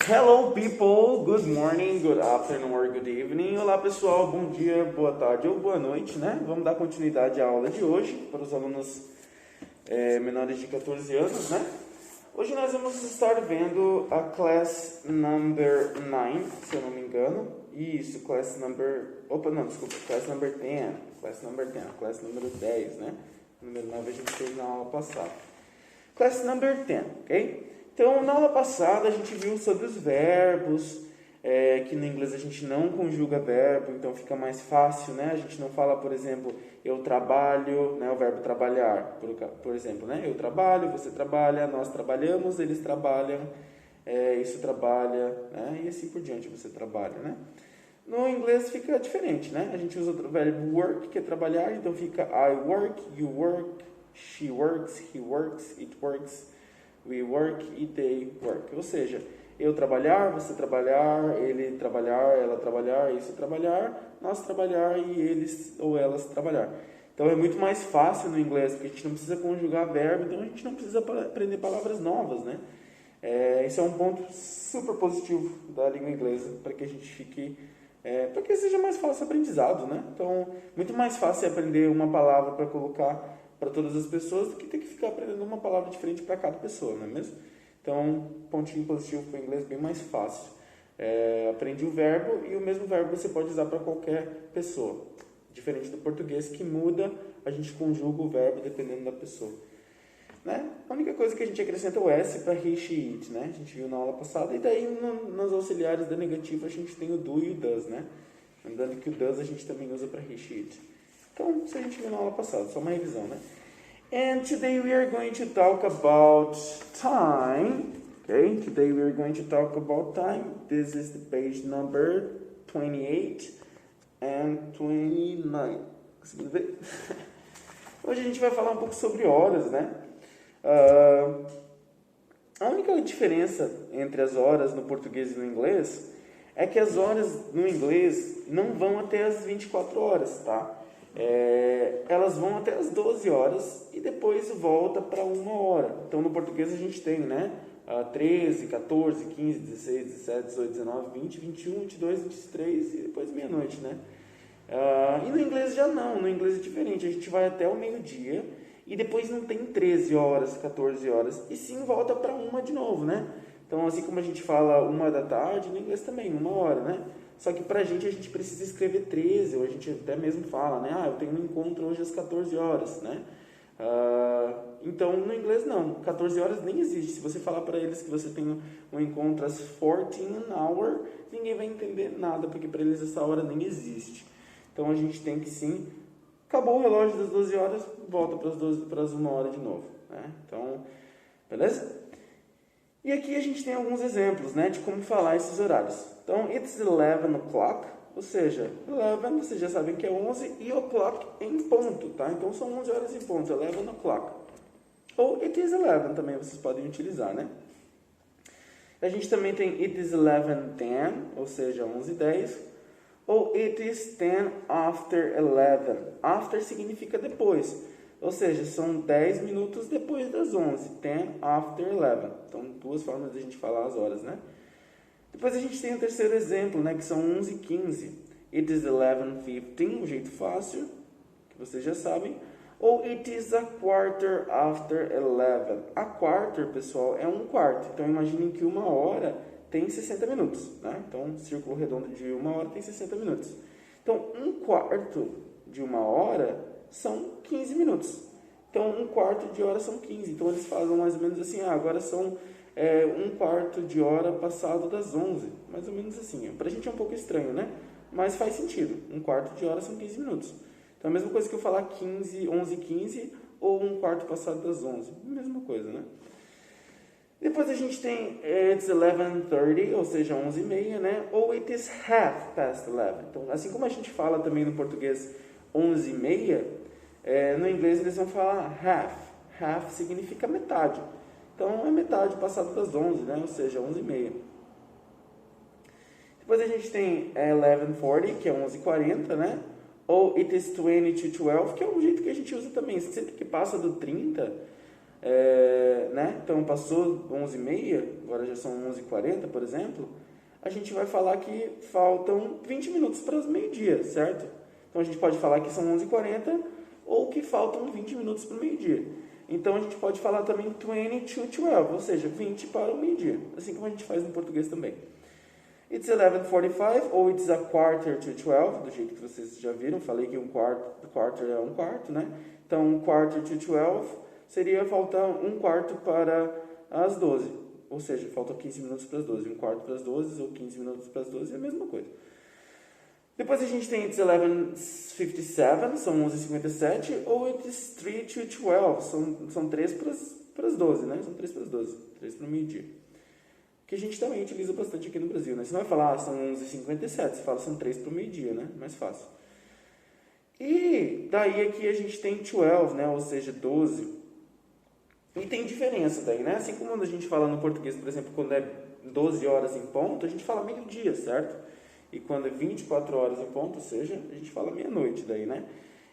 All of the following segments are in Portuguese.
Hello people, good morning, good afternoon or good evening. Olá pessoal, bom dia, boa tarde ou boa noite, né? Vamos dar continuidade à aula de hoje para os alunos menores de 14 anos, né? Hoje nós vamos estar vendo a class number 9, se eu não me engano. Isso, class number... Opa, não, desculpa, class number 10, class número 10, né? Número 9 a gente fez na aula passada. Class number 10, ok? Então, na aula passada, a gente viu sobre os verbos, que no inglês a gente não conjuga verbo, então fica mais fácil, né? A gente não fala, por exemplo, eu trabalho, né? O verbo trabalhar, por exemplo, né? Eu trabalho, você trabalha, nós trabalhamos, eles trabalham, isso trabalha, né? E assim por diante, você trabalha, né? No inglês fica diferente, né? A gente usa o verbo work, que é trabalhar, então fica I work, you work, she works, he works, it works, we work e they work. Ou seja, eu trabalhar, você trabalhar, ele trabalhar, ela trabalhar, isso trabalhar, nós trabalhar e eles ou elas trabalhar. Então é muito mais fácil no inglês, porque a gente não precisa conjugar verbo, então a gente não precisa aprender palavras novas, né? Esse é um ponto super positivo da língua inglesa, para que a gente fique... para que seja mais fácil o aprendizado, né? Então, muito mais fácil aprender uma palavra para colocar para todas as pessoas do que ter que ficar aprendendo uma palavra diferente para cada pessoa, não é mesmo? Então, pontinho positivo para o inglês bem mais fácil. Aprendi o verbo e o mesmo verbo você pode usar para qualquer pessoa. Diferente do português que muda, a gente conjuga o verbo dependendo da pessoa. Né? A única coisa que a gente acrescenta é o S para he, she, it, né? A gente viu na aula passada. E daí, nos auxiliares da negativa, a gente tem o do e o does, né? Lembrando que o does a gente também usa para he, she, it. Então, isso a gente viu na aula passada, só uma revisão, né? And today we are going to talk about time. Okay, today we are going to talk about time. This is the page number 28 and 29. Conseguiu ver? Hoje a gente vai falar um pouco sobre horas, né? A única diferença entre as horas no português e no inglês é que as horas no inglês não vão até as 24 horas, tá? Elas vão até as 12 horas e depois volta para 1 hora. Então, no português a gente tem, né? 13, 14, 15, 16, 17, 18, 19, 20, 21, 22, 23 e depois meia-noite, né? E no inglês já não. No inglês é diferente. A gente vai até o meio-dia e depois não tem 13 horas, 14 horas. E sim volta para 1 de novo, né? Então, assim como a gente fala 1 da tarde, no inglês também, 1 hora, né? Só que pra gente, a gente precisa escrever 13, ou a gente até mesmo fala, né? Eu tenho um encontro hoje às 14 horas, né? Então, no inglês, não. 14 horas nem existe. Se você falar para eles que você tem um encontro às 14 hour, ninguém vai entender nada, porque para eles essa hora nem existe. Então, a gente tem que, sim... Acabou o relógio das 12 horas, volta para as 1 hora de novo, né? Então, beleza? E aqui a gente tem alguns exemplos, né, de como falar esses horários. Então, it's 11 o'clock, ou seja, 11, vocês já sabem que é 11, e o'clock em ponto, tá? Então, são 11 horas em ponto, 11 o'clock. Ou it is 11 também vocês podem utilizar, né? A gente também tem it is 11:10, ou seja, 11:10. Ou it is 10 after 11. After significa depois. Ou seja, são 10 minutos depois das 11. 10 after 11. Então, duas formas de a gente falar as horas, né? Depois a gente tem o terceiro exemplo, né? Que são 11:15. It is 11:15, um jeito fácil, que vocês já sabem. Ou it is a quarter after 11. A quarter, pessoal, é 1/4. Então, imaginem que 1 hora tem 60 minutos, né? Então, um círculo redondo de 1 hora tem 60 minutos. Então, 1/4 de 1 hora são 15 minutos. Então, 1/4 de hora são 15. Então, eles falam mais ou menos assim, agora são 1/4 de hora passado das 11. Mais ou menos assim. Pra gente é um pouco estranho, né? Mas faz sentido. 1/4 de hora são 15 minutos. Então, a mesma coisa que eu falar 11:15 ou 1/4 passado das 11. Mesma coisa, né? Depois a gente tem it's 11:30, ou seja, 11:30, né? Ou it is half past 11. Então, assim como a gente fala também no português 11:30, no inglês eles vão falar half. Half significa metade. Então, é metade passado das 11, né? Ou seja, 11:30. Depois a gente tem 11:40, que é 11:40, né? Ou it is 20 to 12, que é um jeito que a gente usa também. Sempre que passa do 30... né? Então passou 11h30, agora já são 11h40, por exemplo, a gente vai falar que faltam 20 minutos para as meio-dia, certo? Então a gente pode falar que são 11h40 ou que faltam 20 minutos para o meio-dia. Então a gente pode falar também 20 to 12, ou seja, 20 para o meio-dia, assim como a gente faz no português também. It's 11:45 ou it's a quarter to 12, do jeito que vocês já viram, falei que quarter é um quarto, né? Então, quarter to 12 seria faltar um quarto para as 12, ou seja, faltam 15 minutos para as 12, um quarto para as 12 ou 15 minutos para as 12 é a mesma coisa. Depois a gente tem it's 11:57, são 11h57, ou it's 3 to 12, são 3 para as 12, né? São 3 para as 12, 3 para o meio-dia. Que a gente também utiliza bastante aqui no Brasil, né? Você não vai falar, são 11h57, você fala, são 3 para o meio-dia, né? Mais fácil. E daí aqui a gente tem 12, né? Ou seja, 12. E tem diferença daí, né? Assim como a gente fala no português, por exemplo, quando é 12 horas em ponto, a gente fala meio-dia, certo? E quando é 24 horas em ponto, ou seja, a gente fala meia-noite daí, né?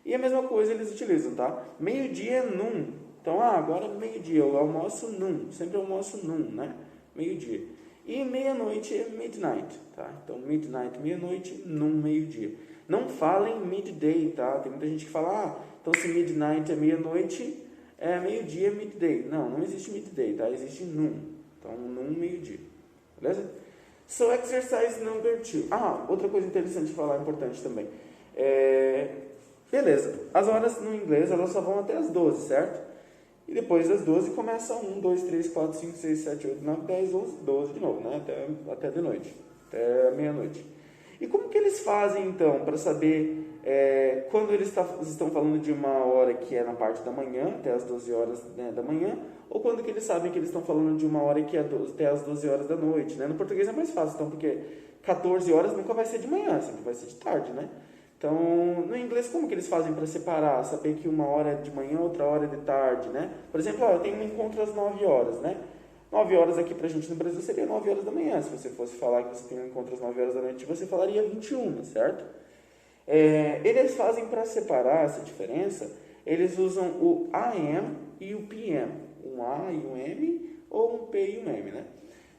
E a mesma coisa eles utilizam, tá? Meio-dia é noon. Então, agora é meio-dia, eu almoço noon. Sempre almoço noon, né? Meio-dia. E meia-noite é midnight, tá? Então, midnight, meia-noite, noon, meio-dia. Não falem midday, tá? Tem muita gente que fala, então se midnight é meia-noite, meio-dia é midday. Não existe midday, tá? Existe noon. Então, noon, meio-dia. Beleza? So, exercise number 2. Outra coisa interessante de falar, importante também. Beleza, as horas no inglês, elas só vão até as 12, certo? E depois das 12 começa 1, 2, 3, 4, 5, 6, 7, 8, 9, 10, 11, 12 de novo, né? Até de noite, até meia-noite. E como que eles fazem, então, para saber quando eles estão falando de uma hora que é na parte da manhã, até as 12 horas, né, da manhã, ou quando que eles sabem que eles estão falando de uma hora que é até as 12 horas da noite, né? No português é mais fácil, então, porque 14 horas nunca vai ser de manhã, sempre vai ser de tarde, né? Então, no inglês, como que eles fazem para separar, saber que uma hora é de manhã, outra hora é de tarde, né? Por exemplo, eu tenho um encontro às 9 horas, né? 9 horas aqui pra gente no Brasil seria 9 horas da manhã. Se você fosse falar que você tem um encontro às 9 horas da noite, você falaria 21, certo? Eles fazem para separar essa diferença, eles usam o AM e o PM, um A e um M, ou um P e um M, né?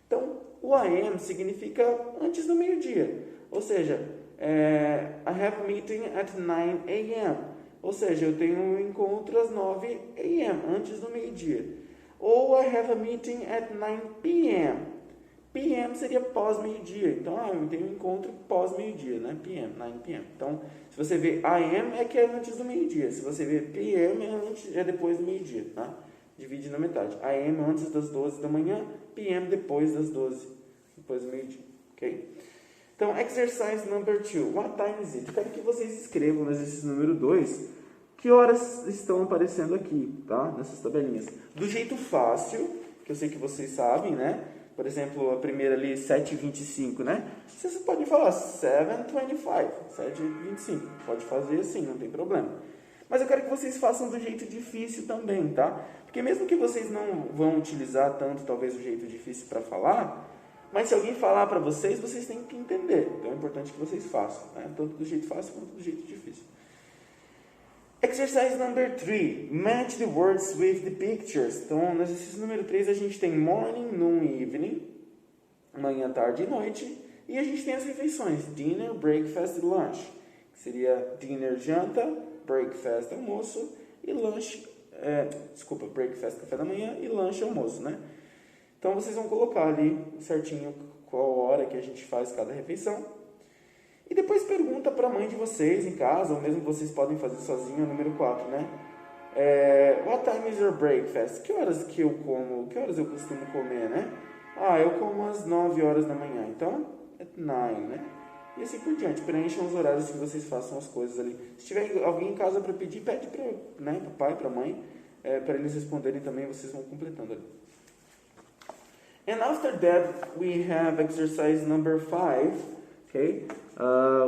Então, o AM significa antes do meio-dia, ou seja, I have a meeting at 9 a.m., ou seja, eu tenho um encontro às 9 a.m., antes do meio-dia. Ou I have a meeting at 9 p.m. PM seria pós-meio-dia. Então, eu tenho um encontro pós-meio-dia, né? PM, 9 p.m. Então, se você vê AM é que é antes do meio-dia. Se você vê PM é depois do meio-dia, tá? Divide na metade. AM antes das 12 da manhã, PM depois das 12, depois do meio-dia, ok? Então, exercise number 2. What time is it? Eu quero que vocês escrevam no exercício número 2 que horas estão aparecendo aqui, tá? Nessas tabelinhas. Do jeito fácil, que eu sei que vocês sabem, né? Por exemplo, a primeira ali, 7h25, né? Vocês podem falar 7:25, 7h25. Pode fazer assim, não tem problema. Mas eu quero que vocês façam do jeito difícil também, tá? Porque mesmo que vocês não vão utilizar tanto, talvez, o jeito difícil para falar, mas se alguém falar para vocês, vocês têm que entender. Então é importante que vocês façam, né? Tanto do jeito fácil quanto do jeito difícil. Exercise number 3. Match the words with the pictures. Então, no exercício número 3, a gente tem morning, noon e evening. Manhã, tarde e noite. E a gente tem as refeições. Dinner, breakfast e lunch. Que seria dinner, janta, breakfast, almoço. E lunch, breakfast, café da manhã. E lunch, almoço, né? Então, vocês vão colocar ali certinho qual hora que a gente faz cada refeição. E depois pergunta para a mãe de vocês em casa, ou mesmo vocês podem fazer sozinho, número 4, né? What time is your breakfast? Que horas que eu como? Que horas eu costumo comer, né? Eu como às 9 horas da manhã, então, at 9, né? E assim por diante, preencham os horários que vocês façam as coisas ali. Se tiver alguém em casa para pedir, pede para o pai, para a mãe, para eles responderem também, vocês vão completando ali. And after that, we have exercise number 5, ok?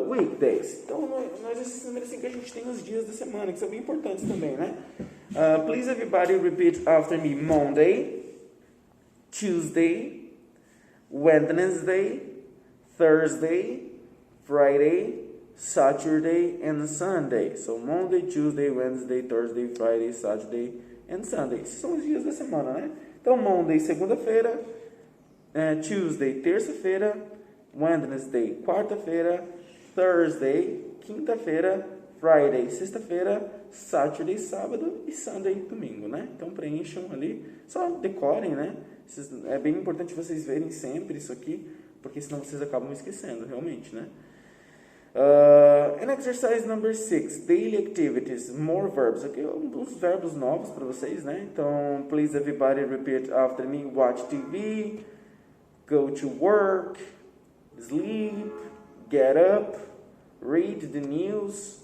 Weekdays. Então, no exercício número 5 a gente tem os dias da semana, que são bem importantes também, né? Please everybody repeat after me. Monday, Tuesday, Wednesday, Thursday, Friday, Saturday, and Sunday. So, Monday, Tuesday, Wednesday, Thursday, Friday, Saturday, and Sunday. Esses são os dias da semana, né? Então, Monday, segunda-feira, Tuesday, terça-feira, Wednesday, quarta-feira, Thursday, quinta-feira, Friday, sexta-feira, Saturday, sábado e Sunday, domingo, né? Então, preencham ali, só decorem, né? É bem importante vocês verem sempre isso aqui, porque senão vocês acabam esquecendo, realmente, né? And exercise number 6, daily activities, more verbs. Aqui uns verbos novos para vocês, né? Então, please everybody repeat after me. Watch TV, go to work, sleep, get up, read the news,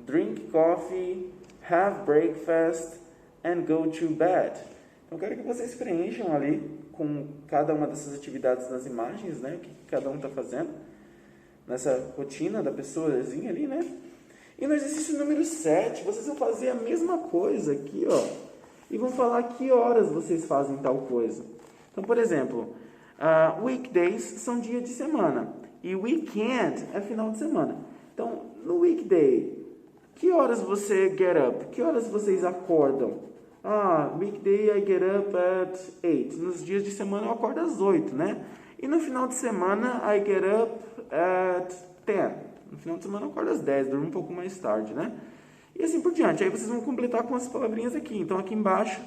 drink coffee, have breakfast, and go to bed. Então, quero que vocês preencham ali com cada uma dessas atividades nas imagens, né? O que cada um está fazendo nessa rotina da pessoazinha ali, né? E no exercício número 7, vocês vão fazer a mesma coisa aqui, ó. E vão falar que horas vocês fazem tal coisa. Então, por exemplo, weekdays são dia de semana. E weekend é final de semana. Então, no weekday, que horas você get up? Que horas vocês acordam? Weekday I get up at 8. Nos dias de semana eu acordo às 8, né? E no final de semana I get up at 10. No final de semana eu acordo às 10, durmo um pouco mais tarde, né? E assim por diante. Aí vocês vão completar com as palavrinhas aqui. Então aqui embaixo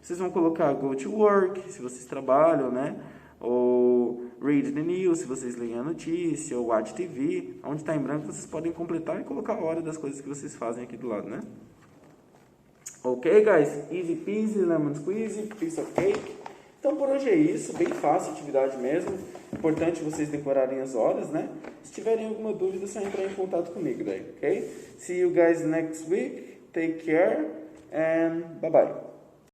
vocês vão colocar go to work, se vocês trabalham, né? Ou read the news, se vocês leem a notícia, ou watch TV. Onde está em branco vocês podem completar e colocar a hora das coisas que vocês fazem aqui do lado, né? Ok, guys? Easy peasy, lemon squeezy, piece of cake. Então, por hoje é isso. Bem fácil a atividade mesmo. Importante vocês decorarem as horas, né? Se tiverem alguma dúvida, é só entrar em contato comigo daí, ok? See you guys next week. Take care and bye-bye.